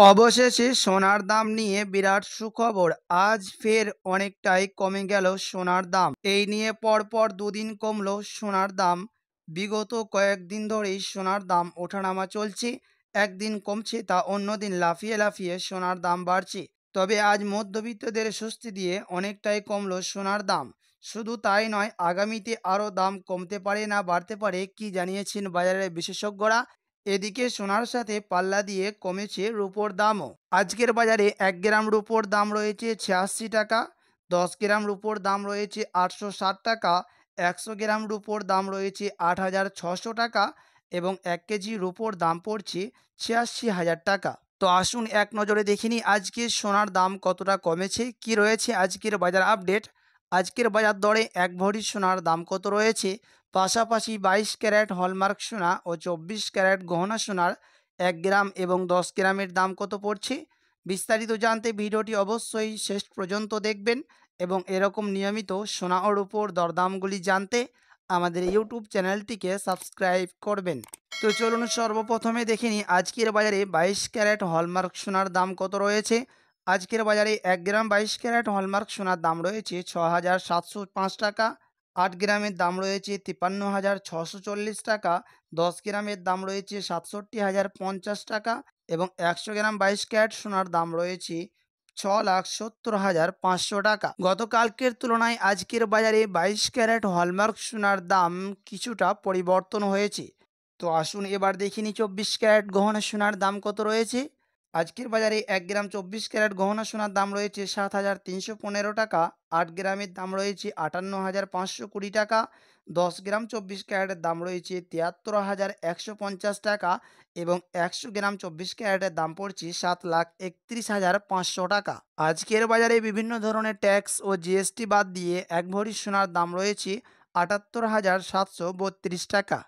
অবশেষে সোনার দাম নিয়ে বিরাট সুখবর। আজ ফের অনেকটাই কমে গেল সোনার দাম। এই নিয়ে পরপর দুদিন কমলো সোনার দাম। বিগত কয়েকদিন ধরেই সোনার দাম ওঠানামা চলছে। একদিন কমছে তা অন্যদিন লাফিয়ে লাফিয়ে সোনার দাম বাড়ছে। তবে আজ মধ্যবিত্তদের স্বস্তি দিয়ে অনেকটাই কমলো সোনার দাম। শুধু তাই নয়, আগামীতে আরও দাম কমতে পারে না বাড়তে পারে, কি জানিয়েছেন বাজারের বিশেষজ্ঞরা। এদিকে সোনার সাথে পাল্লা দিয়ে কমেছে রুপোর দামও। আজকের বাজারে 1 গ্রাম রুপোর দাম রয়েছে 86 টাকা, 10 গ্রাম রুপোর দাম রয়েছে 860 টাকা, 100 গ্রাম রুপোর দাম রয়েছে 8600 টাকা এবং 1 কেজি রুপোর দাম পড়ছে 86,000 টাকা। তো আসুন এক নজরে দেখিনি আজকে সোনার দাম কতটা কমেছে, কি রয়েছে আজকের বাজার আপডেট। আজকের বাজার দরে 1 ভরি সোনার দাম কত রয়েছে, পাশাপাশি 22 ক্যারেট হলমার্ক সোনা ও 24 ক্যারেট গহনা সোনার 1 গ্রাম এবং 10 গ্রামের দাম কত পড়ছে। বিস্তারিত জানতে ভিডিওটি অবশ্যই শেষ পর্যন্ত দেখবেন এবং এরকম নিয়মিত সোনা ও রূপোর দরদামগুলি জানতে আমাদের ইউটিউব চ্যানেলটিকে সাবস্ক্রাইব করবেন। তো চলুন সর্বপ্রথমে দেখে নিই আজকের বাজারে 22 ক্যারেট হলমার্ক সোনার দাম কত রয়েছে। আজকের বাজারে 1 গ্রাম 22 ক্যারেট হলমার্ক সোনার দাম রয়েছে 6,705 টাকা, 8 গ্রামের দাম রয়েছে 53,640 টাকা, 10 গ্রামের দাম রয়েছে 67,050 টাকা এবং 100 গ্রাম 22 ক্যারেট সোনার দাম রয়েছে 6,70,500 টাকা। গতকালকের তুলনায় আজকের বাজারে 22 ক্যারেট হলমার্ক সোনার দাম কিছুটা পরিবর্তন হয়েছে। তো আসুন এবার দেখিনি 24 ক্যারেট গহনা সোনার দাম কত রয়েছে। আজকের বাজারে 1 গ্রাম 24 ক্যারেট গহনা সোনার দাম রয়েছে 7,315 টাকা, 8 গ্রামের দাম রয়েছে 58,520 টাকা, 10 গ্রাম 24 ক্যারেটের দাম রয়েছে 73,150 টাকা এবং 100 গ্রাম 24 ক্যারেটের দাম পড়ছে 7,31,500 টাকা। আজকের বাজারে বিভিন্ন ধরনের ট্যাক্স ও জিএসটি বাদ দিয়ে 1 ভরি সোনার দাম রয়েছে 78,732 টাকা।